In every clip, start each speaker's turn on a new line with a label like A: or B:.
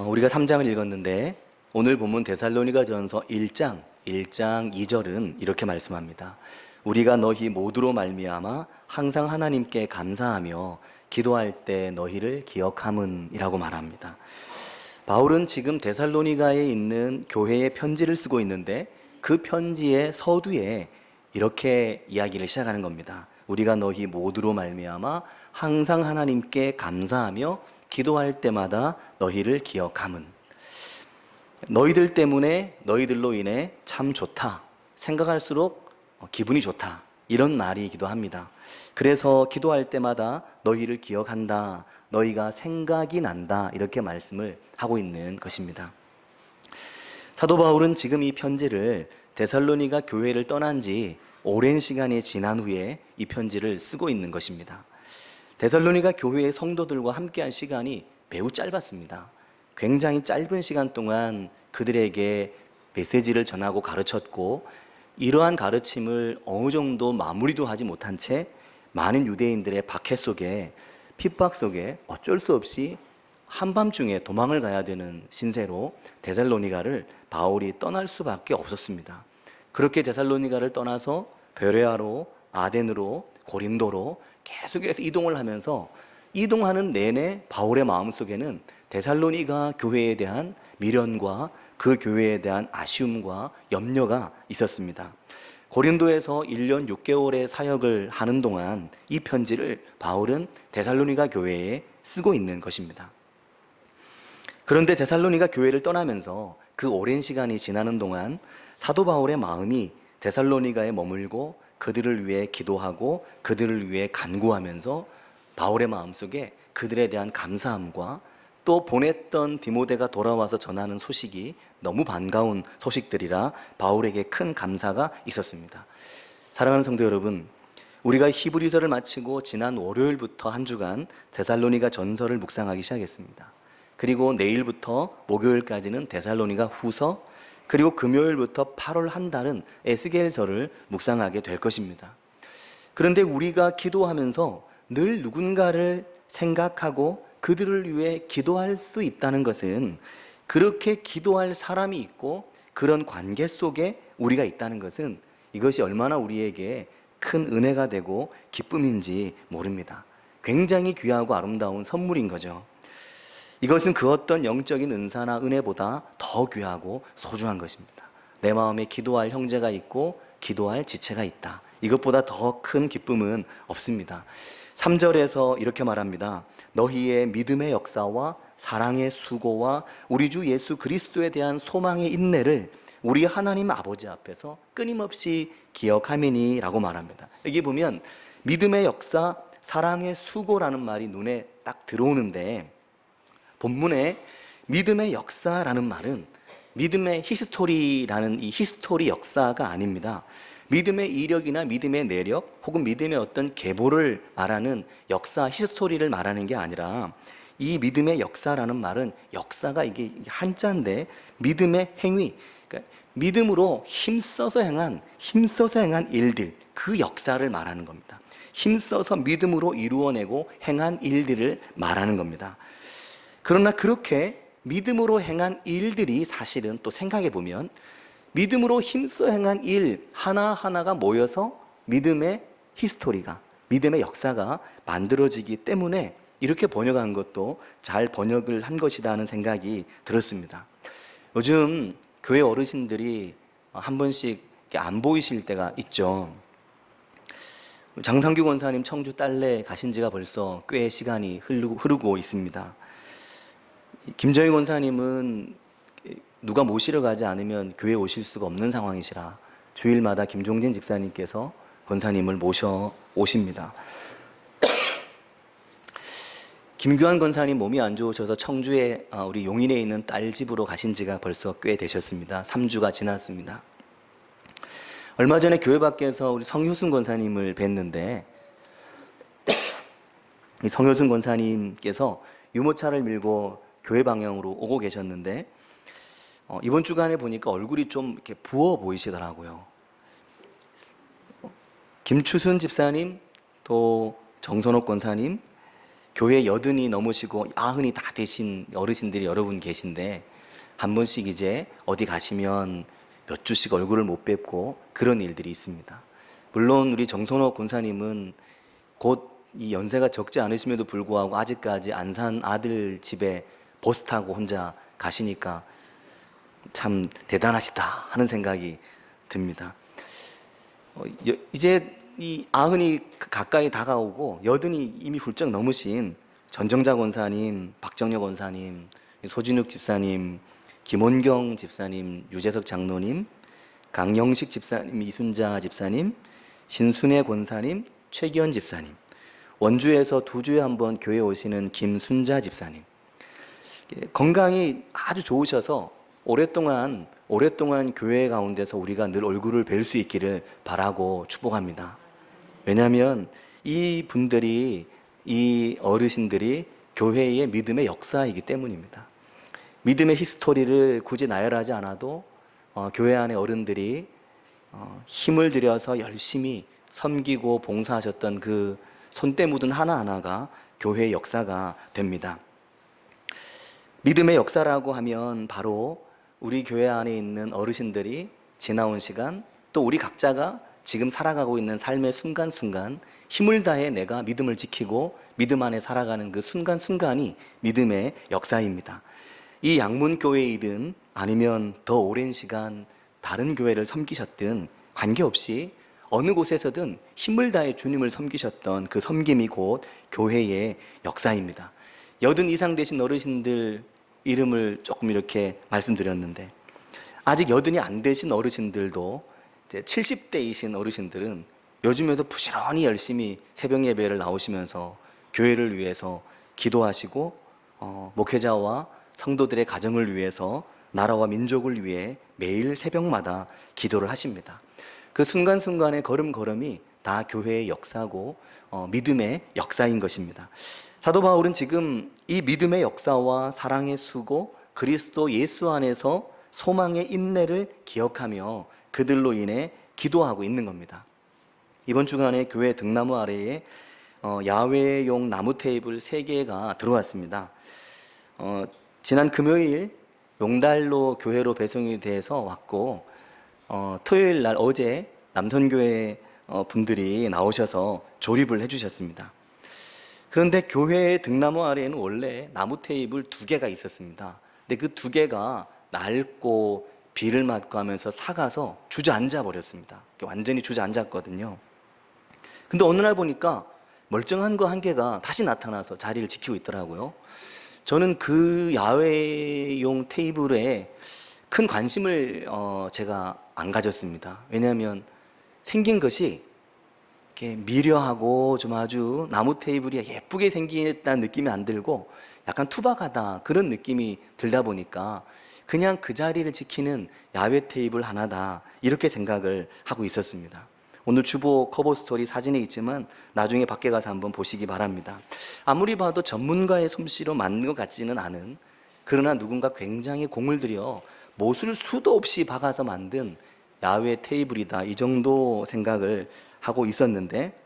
A: 우리가 3장을 읽었는데 오늘 본문 데살로니가전서 1장 2절은 이렇게 말씀합니다. 우리가 너희 모두로 말미암아 항상 하나님께 감사하며 기도할 때 너희를 기억함은이라고 말합니다. 바울은 지금 데살로니가에 있는 교회에 편지를 쓰고 있는데 그 편지의 서두에 이렇게 이야기를 시작하는 겁니다. 우리가 너희 모두로 말미암아 항상 하나님께 감사하며 기도할 때마다 너희를 기억함은, 너희들 때문에 너희들로 인해 참 좋다, 생각할수록 기분이 좋다, 이런 말이기도 합니다. 그래서 기도할 때마다 너희를 기억한다, 너희가 생각이 난다, 이렇게 말씀을 하고 있는 것입니다. 사도 바울은 지금 이 편지를 데살로니가 교회를 떠난 지 오랜 시간이 지난 후에 이 편지를 쓰고 있는 것입니다. 데살로니가 교회의 성도들과 함께한 시간이 매우 짧았습니다. 굉장히 짧은 시간 동안 그들에게 메시지를 전하고 가르쳤고, 이러한 가르침을 어느 정도 마무리도 하지 못한 채 많은 유대인들의 박해 속에, 핍박 속에 어쩔 수 없이 한밤중에 도망을 가야 되는 신세로 데살로니가를 바울이 떠날 수밖에 없었습니다. 그렇게 데살로니가를 떠나서 베레아로, 아덴으로, 고린도로 계속해서 이동을 하면서 이동하는 내내 바울의 마음속에는 데살로니가 교회에 대한 미련과 그 교회에 대한 아쉬움과 염려가 있었습니다. 고린도에서 1년 6개월의 사역을 하는 동안 이 편지를 바울은 데살로니가 교회에 쓰고 있는 것입니다. 그런데 데살로니가 교회를 떠나면서 그 오랜 시간이 지나는 동안 사도 바울의 마음이 데살로니가에 머물고 그들을 위해 기도하고 그들을 위해 간구하면서 바울의 마음속에 그들에 대한 감사함과 또 보냈던 디모데가 돌아와서 전하는 소식이 너무 반가운 소식들이라 바울에게 큰 감사가 있었습니다. 사랑하는 성도 여러분, 우리가 히브리서를 마치고 지난 월요일부터 한 주간 데살로니가 전서를 묵상하기 시작했습니다. 그리고 내일부터 목요일까지는 데살로니가 후서, 그리고 금요일부터 8월 한 달은 에스겔서를 묵상하게 될 것입니다. 그런데 우리가 기도하면서 늘 누군가를 생각하고 그들을 위해 기도할 수 있다는 것은, 그렇게 기도할 사람이 있고 그런 관계 속에 우리가 있다는 것은 이것이 얼마나 우리에게 큰 은혜가 되고 기쁨인지 모릅니다. 굉장히 귀하고 아름다운 선물인 거죠. 이것은 그 어떤 영적인 은사나 은혜보다 더 귀하고 소중한 것입니다. 내 마음에 기도할 형제가 있고 기도할 지체가 있다. 이것보다 더 큰 기쁨은 없습니다. 3절에서 이렇게 말합니다. 너희의 믿음의 역사와 사랑의 수고와 우리 주 예수 그리스도에 대한 소망의 인내를 우리 하나님 아버지 앞에서 끊임없이 기억하미니 라고 말합니다. 여기 보면 믿음의 역사, 사랑의 수고라는 말이 눈에 딱 들어오는데, 본문에 믿음의 역사라는 말은 믿음의 히스토리라는 이 히스토리 역사가 아닙니다. 믿음의 이력이나 믿음의 내력 혹은 믿음의 어떤 계보를 말하는 역사, 히스토리를 말하는 게 아니라, 이 믿음의 역사라는 말은 역사가 이게 한자인데 믿음의 행위, 그러니까 믿음으로 힘써서 행한 일들, 그 역사를 말하는 겁니다. 힘써서 믿음으로 이루어내고 행한 일들을 말하는 겁니다. 그러나 그렇게 믿음으로 행한 일들이 사실은 또 생각해 보면 믿음으로 힘써 행한 일 하나하나가 모여서 믿음의 히스토리가, 믿음의 역사가 만들어지기 때문에 이렇게 번역한 것도 잘 번역을 한 것이다 하는 생각이 들었습니다. 요즘 교회 어르신들이 한 번씩 안 보이실 때가 있죠. 장상규 권사님 청주 딸내 가신 지가 벌써 꽤 시간이 흐르고 있습니다. 김정희 권사님은 누가 모시러 가지 않으면 교회에 오실 수가 없는 상황이시라 주일마다 김종진 집사님께서 권사님을 모셔 오십니다. 김규환 권사님 몸이 안 좋으셔서 청주에 우리 용인에 있는 딸 집으로 가신 지가 벌써 꽤 되셨습니다. 3주가 지났습니다. 얼마 전에 교회 밖에서 우리 성효순 권사님을 뵀는데, 이 성효순 권사님께서 유모차를 밀고 교회 방향으로 오고 계셨는데, 이번 주간에 보니까 얼굴이 좀 이렇게 부어 보이시더라고요. 김추순 집사님, 또 정선옥 권사님, 교회 80이 넘으시고 90이 다 되신 어르신들이 여러분 계신데 한 번씩 이제 어디 가시면 몇 주씩 얼굴을 못 뵙고 그런 일들이 있습니다. 물론 우리 정선호 권사님은 곧 이 연세가 적지 않으심에도 불구하고 아직까지 안 산 아들 집에 버스 타고 혼자 가시니까 참 대단하시다 하는 생각이 듭니다. 이제 이 90이 가까이 다가오고 80이 이미 훌쩍 넘으신 전정자 권사님, 박정혁 권사님, 소진욱 집사님, 김원경 집사님, 유재석 장로님, 강영식 집사님, 이순자 집사님, 신순애 권사님, 최기현 집사님, 원주에서 2주에 한 번 교회 오시는 김순자 집사님, 건강이 아주 좋으셔서 오랫동안 교회 가운데서 우리가 늘 얼굴을 뵐 수 있기를 바라고 축복합니다. 왜냐하면 이 분들이, 이 어르신들이 교회의 믿음의 역사이기 때문입니다. 믿음의 히스토리를 굳이 나열하지 않아도 교회 안의 어른들이 힘을 들여서 열심히 섬기고 봉사하셨던 그 손때 묻은 하나하나가 교회의 역사가 됩니다. 믿음의 역사라고 하면 바로 우리 교회 안에 있는 어르신들이 지나온 시간, 또 우리 각자가 지금 살아가고 있는 삶의 순간순간 힘을 다해 내가 믿음을 지키고 믿음 안에 살아가는 그 순간순간이 믿음의 역사입니다. 이 양문교회이든 아니면 더 오랜 시간 다른 교회를 섬기셨든 관계없이 어느 곳에서든 힘을 다해 주님을 섬기셨던 그 섬김이 곧 교회의 역사입니다. 80 이상 되신 어르신들 이름을 조금 이렇게 말씀드렸는데, 아직 80이 안 되신 어르신들도 이제 70대이신 어르신들은 요즘에도 부지런히 열심히 새벽 예배를 나오시면서 교회를 위해서 기도하시고 목회자와 성도들의 가정을 위해서, 나라와 민족을 위해 매일 새벽마다 기도를 하십니다. 그 순간순간의 걸음걸음이 다 교회의 역사고 믿음의 역사인 것입니다. 사도 바울은 지금 이 믿음의 역사와 사랑의 수고, 그리스도 예수 안에서 소망의 인내를 기억하며 그들로 인해 기도하고 있는 겁니다. 이번 주간에 교회 등나무 아래에 야외용 나무 테이블 3개가 들어왔습니다. 지난 금요일 용달로 교회로 배송이 돼서 왔고, 토요일 날 어제 남선교회 분들이 나오셔서 조립을 해주셨습니다. 그런데 교회의 등나무 아래에는 원래 나무 테이블 2개가 있었습니다. 근데 그 2개가 낡고 비를 맞고 하면서 삭아서 주저앉아 버렸습니다. 완전히 주저앉았거든요. 근데 어느 날 보니까 멀쩡한 거 1개가 다시 나타나서 자리를 지키고 있더라고요. 저는 그 야외용 테이블에 큰 관심을 제가 안 가졌습니다. 왜냐하면 생긴 것이 이렇게 미려하고 좀 아주 나무 테이블이 예쁘게 생겼다는 느낌이 안 들고 약간 투박하다 그런 느낌이 들다 보니까 그냥 그 자리를 지키는 야외 테이블 하나다 이렇게 생각을 하고 있었습니다. 오늘 주보 커버 스토리 사진에 있지만 나중에 밖에 가서 한번 보시기 바랍니다. 아무리 봐도 전문가의 솜씨로 만든 것 같지는 않은, 그러나 누군가 굉장히 공을 들여 못을 수도 없이 박아서 만든 야외 테이블이다, 이 정도 생각을 하고 있었는데,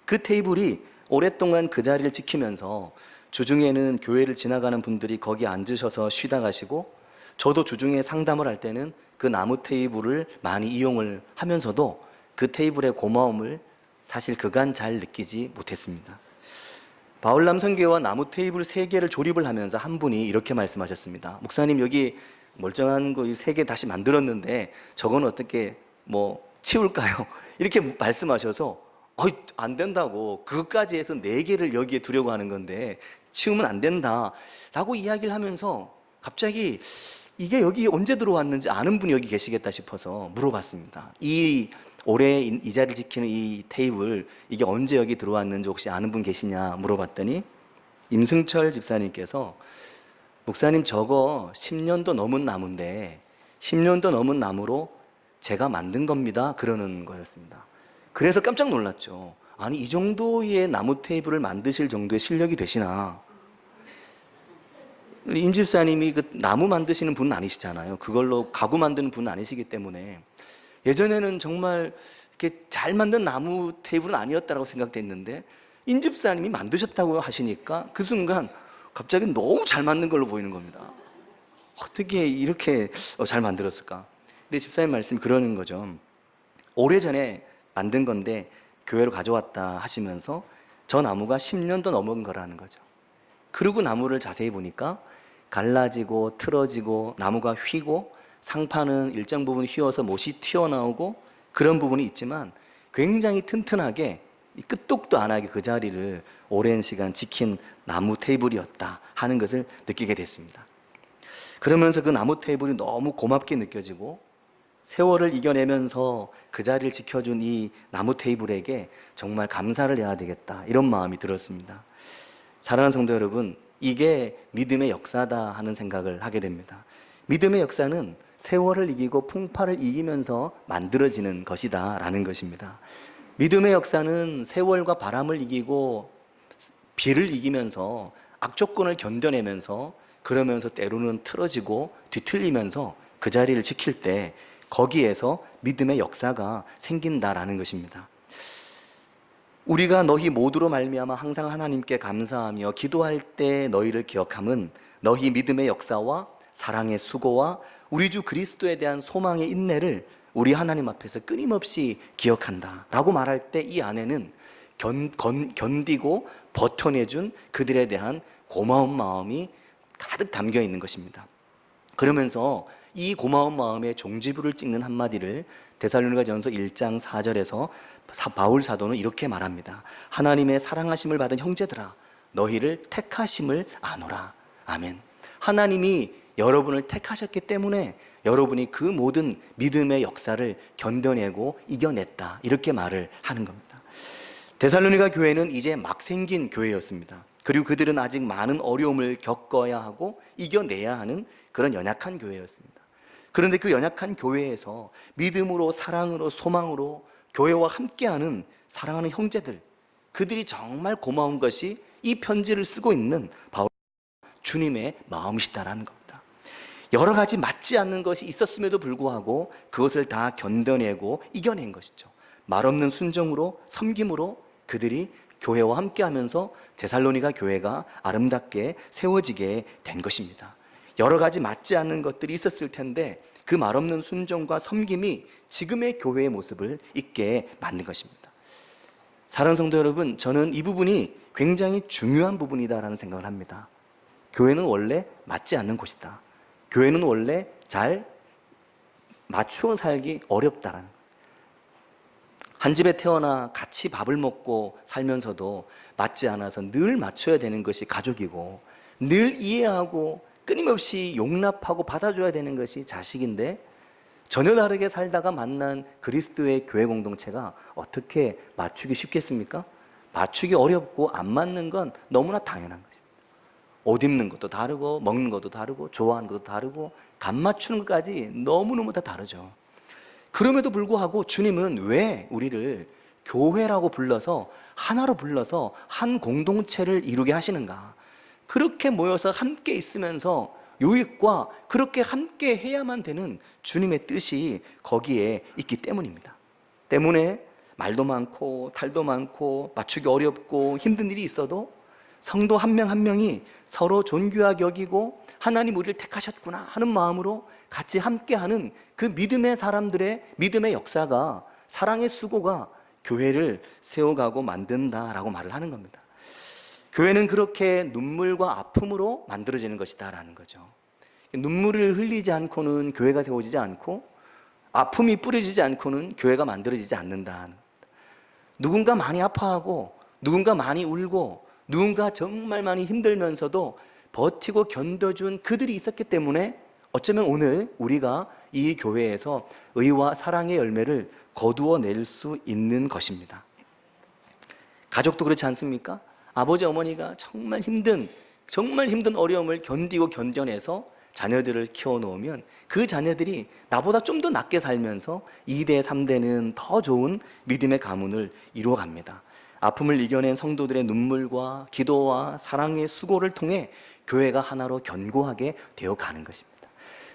A: 그 테이블이 오랫동안 그 자리를 지키면서 주중에는 교회를 지나가는 분들이 거기 앉으셔서 쉬다 가시고, 저도 주중에 상담을 할 때는 그 나무 테이블을 많이 이용을 하면서도 그 테이블의 고마움을 사실 그간 잘 느끼지 못했습니다. 바울남선교회와 나무 테이블 3개를 조립을 하면서 한 분이 이렇게 말씀하셨습니다. 목사님, 여기 멀쩡한 거 3개 다시 만들었는데 저건 어떻게 치울까요? 이렇게 말씀하셔서 안 된다고, 그것까지 해서 4개를 여기에 두려고 하는 건데 치우면 안 된다 라고 이야기를 하면서 갑자기 이게 여기 언제 들어왔는지 아는 분이 여기 계시겠다 싶어서 물어봤습니다. 올해 이 자리를 지키는 이 테이블, 이게 언제 여기 들어왔는지 혹시 아는 분 계시냐 물어봤더니 임승철 집사님께서, 목사님, 저거 10년도 넘은 나무인데 10년도 넘은 나무로 제가 만든 겁니다, 그러는 거였습니다. 그래서 깜짝 놀랐죠. 아니, 이 정도의 나무 테이블을 만드실 정도의 실력이 되시나. 임 집사님이 그 나무 만드시는 분은 아니시잖아요. 그걸로 가구 만드는 분은 아니시기 때문에 예전에는 정말 이렇게 잘 만든 나무 테이블은 아니었다고 생각됐는데 임집사님이 만드셨다고 하시니까 그 순간 갑자기 너무 잘 만든 걸로 보이는 겁니다. 어떻게 이렇게 잘 만들었을까? 근데 집사님 말씀이 그러는 거죠. 오래전에 만든 건데 교회로 가져왔다 하시면서 저 나무가 10년도 넘은 거라는 거죠. 그리고 나무를 자세히 보니까 갈라지고 틀어지고 나무가 휘고 상판은 일정 부분 휘어서 못이 튀어나오고 그런 부분이 있지만 굉장히 튼튼하게 끄떡도 안 하게 그 자리를 오랜 시간 지킨 나무 테이블이었다 하는 것을 느끼게 됐습니다. 그러면서 그 나무 테이블이 너무 고맙게 느껴지고 세월을 이겨내면서 그 자리를 지켜준 이 나무 테이블에게 정말 감사를 해야 되겠다, 이런 마음이 들었습니다. 사랑하는 성도 여러분, 이게 믿음의 역사다 하는 생각을 하게 됩니다. 믿음의 역사는 세월을 이기고 풍파를 이기면서 만들어지는 것이다 라는 것입니다. 믿음의 역사는 세월과 바람을 이기고 비를 이기면서 악조건을 견뎌내면서 그러면서 때로는 틀어지고 뒤틀리면서 그 자리를 지킬 때 거기에서 믿음의 역사가 생긴다라는 것입니다. 우리가 너희 모두로 말미암아 항상 하나님께 감사하며 기도할 때 너희를 기억함은 너희 믿음의 역사와 사랑의 수고와 우리 주 그리스도에 대한 소망의 인내를 우리 하나님 앞에서 끊임없이 기억한다 라고 말할 때 이 안에는 견디고 버텨내준 그들에 대한 고마운 마음이 가득 담겨 있는 것입니다. 그러면서 이 고마운 마음에 종지부를 찍는 한마디를 데살로니가전서 1장 4절에서 바울 사도는 이렇게 말합니다. 하나님의 사랑하심을 받은 형제들아, 너희를 택하심을 아노라. 아멘. 하나님이 여러분을 택하셨기 때문에 여러분이 그 모든 믿음의 역사를 견뎌내고 이겨냈다, 이렇게 말을 하는 겁니다. 데살로니가 교회는 이제 막 생긴 교회였습니다. 그리고 그들은 아직 많은 어려움을 겪어야 하고 이겨내야 하는 그런 연약한 교회였습니다. 그런데 그 연약한 교회에서 믿음으로, 사랑으로, 소망으로 교회와 함께하는 사랑하는 형제들, 그들이 정말 고마운 것이 이 편지를 쓰고 있는 바울 주님의 마음이시다라는 겁니다. 여러 가지 맞지 않는 것이 있었음에도 불구하고 그것을 다 견뎌내고 이겨낸 것이죠. 말없는 순종으로, 섬김으로 그들이 교회와 함께하면서 데살로니가 교회가 아름답게 세워지게 된 것입니다. 여러 가지 맞지 않는 것들이 있었을 텐데 그 말없는 순종과 섬김이 지금의 교회의 모습을 있게 만든 것입니다. 사랑하는 성도 여러분, 저는 이 부분이 굉장히 중요한 부분이다라는 생각을 합니다. 교회는 원래 맞지 않는 곳이다. 교회는 원래 잘 맞추어 살기 어렵다라는 거예요. 한 집에 태어나 같이 밥을 먹고 살면서도 맞지 않아서 늘 맞춰야 되는 것이 가족이고, 늘 이해하고 끊임없이 용납하고 받아줘야 되는 것이 자식인데, 전혀 다르게 살다가 만난 그리스도의 교회 공동체가 어떻게 맞추기 쉽겠습니까? 맞추기 어렵고 안 맞는 건 너무나 당연한 것입니다. 옷 입는 것도 다르고 먹는 것도 다르고 좋아하는 것도 다르고 간 맞추는 것까지 너무너무 다 다르죠. 그럼에도 불구하고 주님은 왜 우리를 교회라고 불러서, 하나로 불러서 한 공동체를 이루게 하시는가? 그렇게 모여서 함께 있으면서 유익과 그렇게 함께 해야만 되는 주님의 뜻이 거기에 있기 때문입니다. 때문에 말도 많고 탈도 많고 맞추기 어렵고 힘든 일이 있어도 성도 한 명 한 명이 서로 존귀하게 여기고 하나님 우리를 택하셨구나 하는 마음으로 같이 함께하는 그 믿음의 사람들의 믿음의 역사가, 사랑의 수고가 교회를 세워가고 만든다라고 말을 하는 겁니다. 교회는 그렇게 눈물과 아픔으로 만들어지는 것이다 라는 거죠. 눈물을 흘리지 않고는 교회가 세워지지 않고 아픔이 뿌려지지 않고는 교회가 만들어지지 않는다. 누군가 많이 아파하고 누군가 많이 울고 누군가 정말 많이 힘들면서도 버티고 견뎌준 그들이 있었기 때문에 어쩌면 오늘 우리가 이 교회에서 의와 사랑의 열매를 거두어낼 수 있는 것입니다. 가족도 그렇지 않습니까? 아버지 어머니가 정말 힘든 어려움을 견디고 견뎌내서 자녀들을 키워놓으면 그 자녀들이 나보다 좀 더 낫게 살면서 2대, 3대는 더 좋은 믿음의 가문을 이루어갑니다. 아픔을 이겨낸 성도들의 눈물과 기도와 사랑의 수고를 통해 교회가 하나로 견고하게 되어가는 것입니다.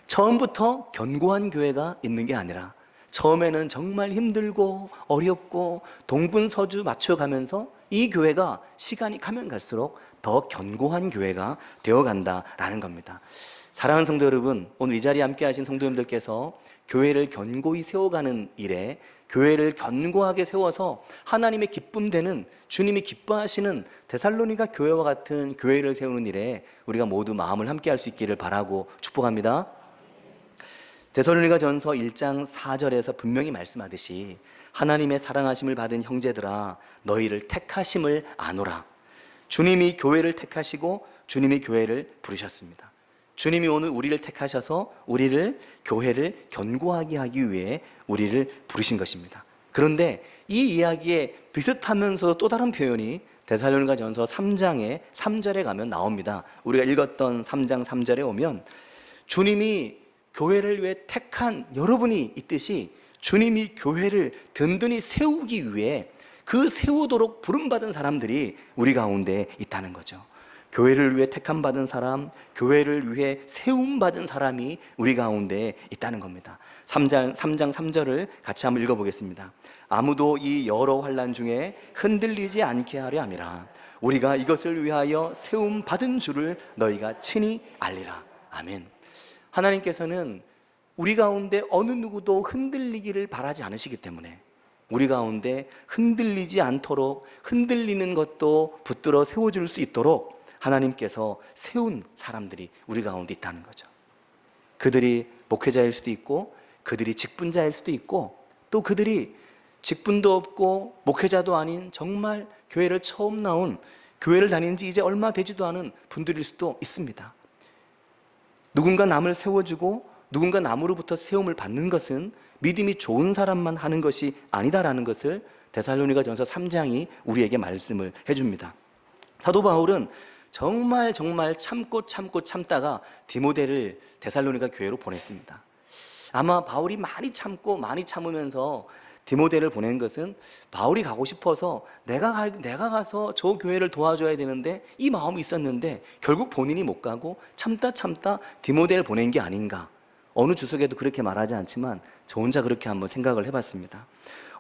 A: 처음부터 견고한 교회가 있는 게 아니라 처음에는 정말 힘들고 어렵고 동분서주 맞춰가면서 이 교회가 시간이 가면 갈수록 더 견고한 교회가 되어간다라는 겁니다. 사랑하는 성도 여러분, 오늘 이 자리에 함께 하신 성도님들께서 교회를 견고히 세워가는 일에, 교회를 견고하게 세워서 하나님의 기쁨 되는, 주님이 기뻐하시는 데살로니가 교회와 같은 교회를 세우는 일에 우리가 모두 마음을 함께 할 수 있기를 바라고 축복합니다. 데살로니가전서 1장 4절에서 분명히 말씀하듯이 하나님의 사랑하심을 받은 형제들아 너희를 택하심을 아노라. 주님이 교회를 택하시고 주님이 교회를 부르셨습니다. 주님이 오늘 우리를 택하셔서 우리를, 교회를 견고하게 하기 위해 우리를 부르신 것입니다. 그런데 이 이야기에 비슷하면서 또 다른 표현이 데살로니가전서 3장의 3절에 가면 나옵니다. 우리가 읽었던 3장 3절에 오면 주님이 교회를 위해 택한 여러분이 있듯이 주님이 교회를 든든히 세우기 위해 그 세우도록 부름받은 사람들이 우리 가운데 있다는 거죠. 교회를 위해 택함받은 사람, 교회를 위해 세움받은 사람이 우리 가운데 있다는 겁니다. 3장 3절을 같이 한번 읽어보겠습니다. 아무도 이 여러 환난 중에 흔들리지 않게 하려 함이라. 우리가 이것을 위하여 세움받은 줄을 너희가 친히 알리라. 아멘. 하나님께서는 우리 가운데 어느 누구도 흔들리기를 바라지 않으시기 때문에 우리 가운데 흔들리지 않도록, 흔들리는 것도 붙들어 세워줄 수 있도록 하나님께서 세운 사람들이 우리 가운데 있다는 거죠. 그들이 목회자일 수도 있고, 그들이 직분자일 수도 있고, 또 그들이 직분도 없고 목회자도 아닌 정말 교회를 처음 나온, 교회를 다닌 지 이제 얼마 되지도 않은 분들일 수도 있습니다. 누군가 남을 세워주고 누군가 남으로부터 세움을 받는 것은 믿음이 좋은 사람만 하는 것이 아니다라는 것을 데살로니가전서 3장이 우리에게 말씀을 해줍니다. 사도 바울은 정말 참다가 디모데를 데살로니가 교회로 보냈습니다. 아마 바울이 많이 참으면서 디모데를 보낸 것은 바울이 가고 싶어서 내가 가서 저 교회를 도와줘야 되는데 이 마음이 있었는데 결국 본인이 못 가고 참다 디모데를 보낸 게 아닌가. 어느 주석에도 그렇게 말하지 않지만 저 혼자 그렇게 한번 생각을 해봤습니다.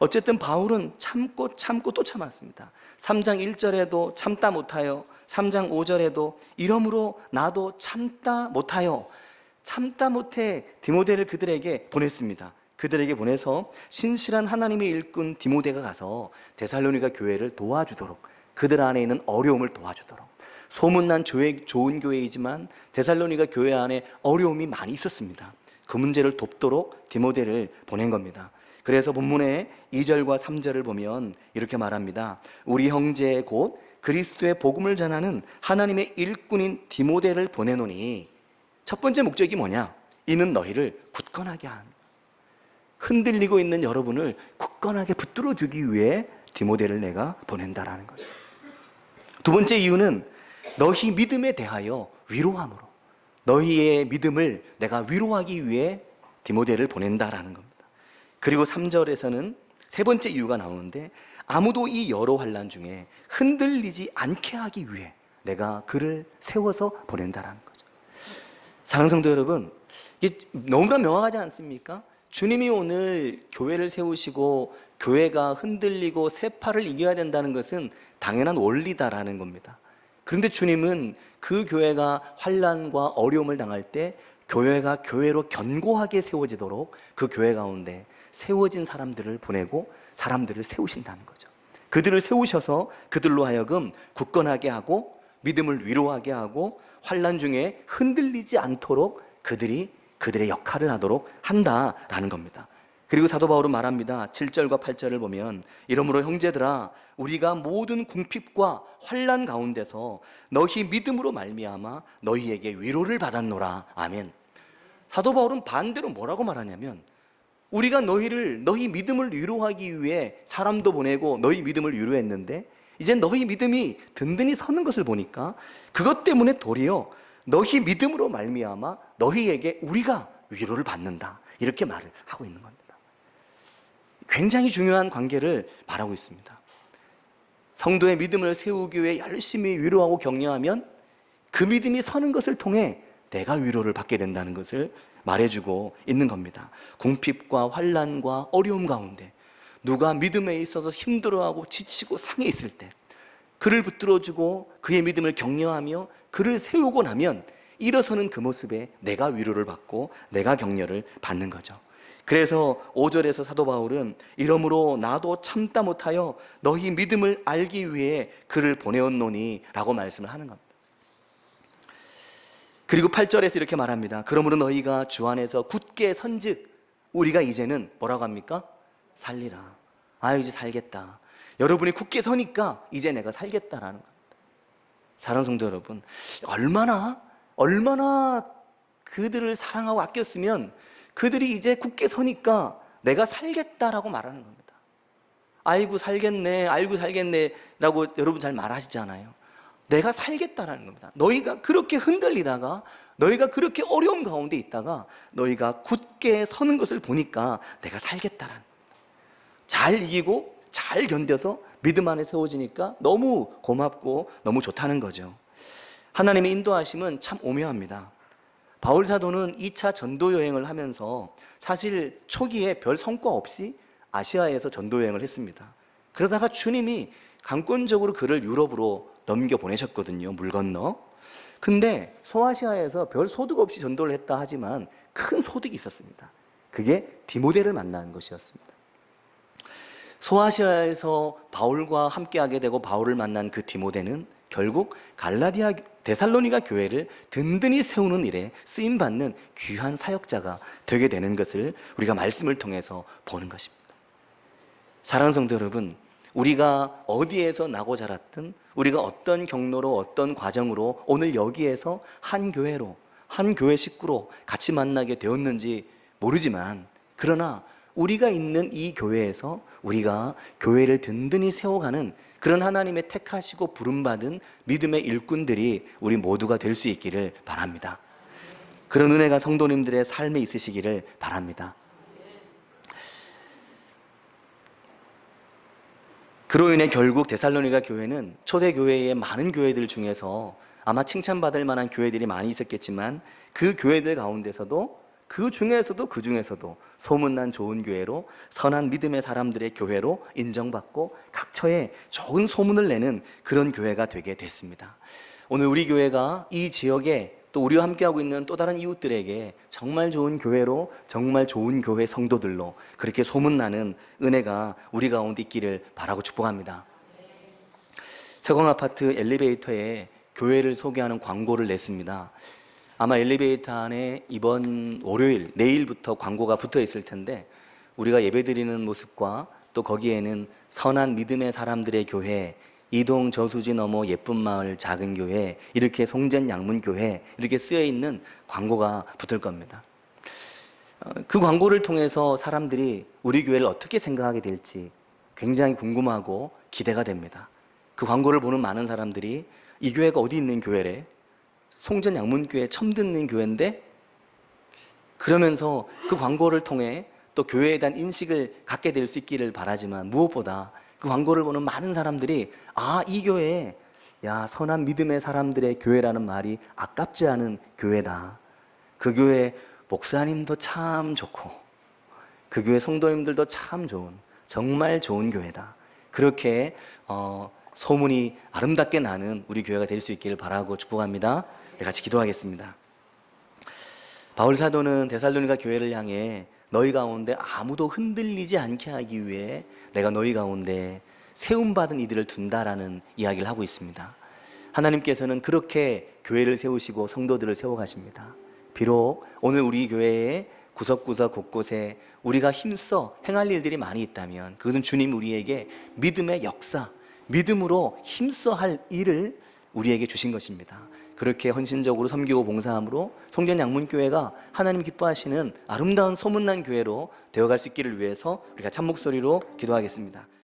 A: 어쨌든 바울은 참고 또 참았습니다. 3장 1절에도 참다 못하여, 3장 5절에도 이러므로 나도 참다 못하여, 참다 못해 디모데를 그들에게 보냈습니다. 그들에게 보내서 신실한 하나님의 일꾼 디모데가 가서 데살로니가 교회를 도와주도록, 그들 안에 있는 어려움을 도와주도록. 소문난 좋은 교회이지만 데살로니가 교회 안에 어려움이 많이 있었습니다. 그 문제를 돕도록 디모데를 보낸 겁니다. 그래서 본문의 2절과 3절을 보면 이렇게 말합니다. 우리 형제 곧 그리스도의 복음을 전하는 하나님의 일꾼인 디모데를 보내노니, 첫 번째 목적이 뭐냐? 이는 너희를 굳건하게 한, 흔들리고 있는 여러분을 굳건하게 붙들어주기 위해 디모데를 내가 보낸다라는 거죠. 두 번째 이유는 너희 믿음에 대하여 위로함으로, 너희의 믿음을 내가 위로하기 위해 디모데를 보낸다라는 겁니다. 그리고 3절에서는 세 번째 이유가 나오는데, 아무도 이 여러 환난 중에 흔들리지 않게 하기 위해 내가 그를 세워서 보낸다라는 거죠. 사랑하는 성도 여러분, 이게 너무나 명확하지 않습니까? 주님이 오늘 교회를 세우시고 교회가 흔들리고 세파를 이겨야 된다는 것은 당연한 원리다라는 겁니다. 그런데 주님은 그 교회가 환난과 어려움을 당할 때 교회가 교회로 견고하게 세워지도록 그 교회 가운데 세워진 사람들을 보내고 사람들을 세우신다는 거죠. 그들을 세우셔서 그들로 하여금 굳건하게 하고 믿음을 위로하게 하고 환난 중에 흔들리지 않도록 그들의 역할을 하도록 한다라는 겁니다. 그리고 사도 바울은 말합니다. 7절과 8절을 보면 이러므로 형제들아 우리가 모든 궁핍과 환난 가운데서 너희 믿음으로 말미암아 너희에게 위로를 받았노라. 아멘. 사도 바울은 반대로 뭐라고 말하냐면, 우리가 너희 믿음을 위로하기 위해 사람도 보내고 너희 믿음을 위로했는데 이제 너희 믿음이 든든히 서는 것을 보니까 그것 때문에 도리어 너희 믿음으로 말미암아 너희에게 우리가 위로를 받는다, 이렇게 말을 하고 있는 겁니다. 굉장히 중요한 관계를 말하고 있습니다. 성도의 믿음을 세우기 위해 열심히 위로하고 격려하면 그 믿음이 서는 것을 통해 내가 위로를 받게 된다는 것을 말해주고 있는 겁니다. 궁핍과 환난과 어려움 가운데 누가 믿음에 있어서 힘들어하고 지치고 상해 있을 때, 그를 붙들어주고 그의 믿음을 격려하며 그를 세우고 나면 일어서는 그 모습에 내가 위로를 받고 내가 격려를 받는 거죠. 그래서 5절에서 사도 바울은 이러므로 나도 참다 못하여 너희 믿음을 알기 위해 그를 보내었노니 라고 말씀을 하는 겁니다. 그리고 8절에서 이렇게 말합니다. 그러므로 너희가 주 안에서 굳게 선즉 우리가 이제는 뭐라고 합니까? 살리라. 이제 살겠다. 여러분이 굳게 서니까 이제 내가 살겠다라는 겁니다. 사랑하는 성도 여러분, 얼마나 그들을 사랑하고 아꼈으면 그들이 이제 굳게 서니까 내가 살겠다라고 말하는 겁니다. 아이고 살겠네 라고 여러분 잘 말하시잖아요. 내가 살겠다라는 겁니다. 너희가 그렇게 흔들리다가 너희가 그렇게 어려운 가운데 있다가 너희가 굳게 서는 것을 보니까 내가 살겠다라는 겁니다. 잘 이기고 잘 견뎌서 믿음 안에 세워지니까 너무 고맙고 너무 좋다는 거죠. 하나님의 인도하심은 참 오묘합니다. 바울 사도는 2차 전도 여행을 하면서 사실 초기에 별 성과 없이 아시아에서 전도 여행을 했습니다. 그러다가 주님이 강권적으로 그를 유럽으로 넘겨 보내셨거든요. 물 건너. 근데 소아시아에서 별 소득 없이 전도를 했다 하지만 큰 소득이 있었습니다. 그게 디모데를 만난 것이었습니다. 소아시아에서 바울과 함께하게 되고 바울을 만난 그 디모데는 결국 데살로니가 교회를 든든히 세우는 일에 쓰임받는 귀한 사역자가 되게 되는 것을 우리가 말씀을 통해서 보는 것입니다. 사랑하는 성도 여러분, 우리가 어디에서 나고 자랐든 우리가 어떤 경로로 어떤 과정으로 오늘 여기에서 한 교회로 한 교회 식구로 같이 만나게 되었는지 모르지만 그러나 우리가 있는 이 교회에서 우리가 교회를 든든히 세워가는 그런 하나님의 택하시고 부름받은 믿음의 일꾼들이 우리 모두가 될 수 있기를 바랍니다. 그런 은혜가 성도님들의 삶에 있으시기를 바랍니다. 그로 인해 결국 데살로니가 교회는 초대교회의 많은 교회들 중에서 아마 칭찬받을 만한 교회들이 많이 있었겠지만 그 교회들 가운데서도 그 중에서도 소문난 좋은 교회로 선한 믿음의 사람들의 교회로 인정받고 각처에 좋은 소문을 내는 그런 교회가 되게 됐습니다. 오늘 우리 교회가 이 지역에 또 우리와 함께하고 있는 또 다른 이웃들에게 정말 좋은 교회로 정말 좋은 교회 성도들로 그렇게 소문나는 은혜가 우리 가운데 있기를 바라고 축복합니다. 세광아파트 엘리베이터에 교회를 소개하는 광고를 냈습니다. 아마 엘리베이터 안에 이번 월요일, 내일부터 광고가 붙어 있을 텐데 우리가 예배드리는 모습과 또 거기에는 선한 믿음의 사람들의 교회, 이동 저수지 너머 예쁜 마을 작은 교회, 이렇게 송전 양문교회 이렇게 쓰여 있는 광고가 붙을 겁니다. 그 광고를 통해서 사람들이 우리 교회를 어떻게 생각하게 될지 굉장히 궁금하고 기대가 됩니다. 그 광고를 보는 많은 사람들이 이 교회가 어디 있는 교회래? 송전 양문교회 처음 듣는 교회인데, 그러면서 그 광고를 통해 또 교회에 대한 인식을 갖게 될 수 있기를 바라지만 무엇보다 그 광고를 보는 많은 사람들이 이 교회에 선한 믿음의 사람들의 교회라는 말이 아깝지 않은 교회다. 그 교회 목사님도 참 좋고 그 교회 성도님들도 참 좋은 정말 좋은 교회다. 그렇게 소문이 아름답게 나는 우리 교회가 될 수 있기를 바라고 축복합니다. 같이 기도하겠습니다. 바울 사도는 데살로니가 교회를 향해 너희 가운데 아무도 흔들리지 않게 하기 위해 내가 너희 가운데 세움받은 이들을 둔다라는 이야기를 하고 있습니다. 하나님께서는 그렇게 교회를 세우시고 성도들을 세워가십니다. 비록 오늘 우리 교회에 구석구석 곳곳에 우리가 힘써 행할 일들이 많이 있다면 그것은 주님 우리에게 믿음의 역사, 믿음으로 힘써 할 일을 우리에게 주신 것입니다. 그렇게 헌신적으로 섬기고 봉사함으로 송전 양문교회가 하나님 기뻐하시는 아름다운 소문난 교회로 되어갈 수 있기를 위해서 우리가 참 목소리로 기도하겠습니다.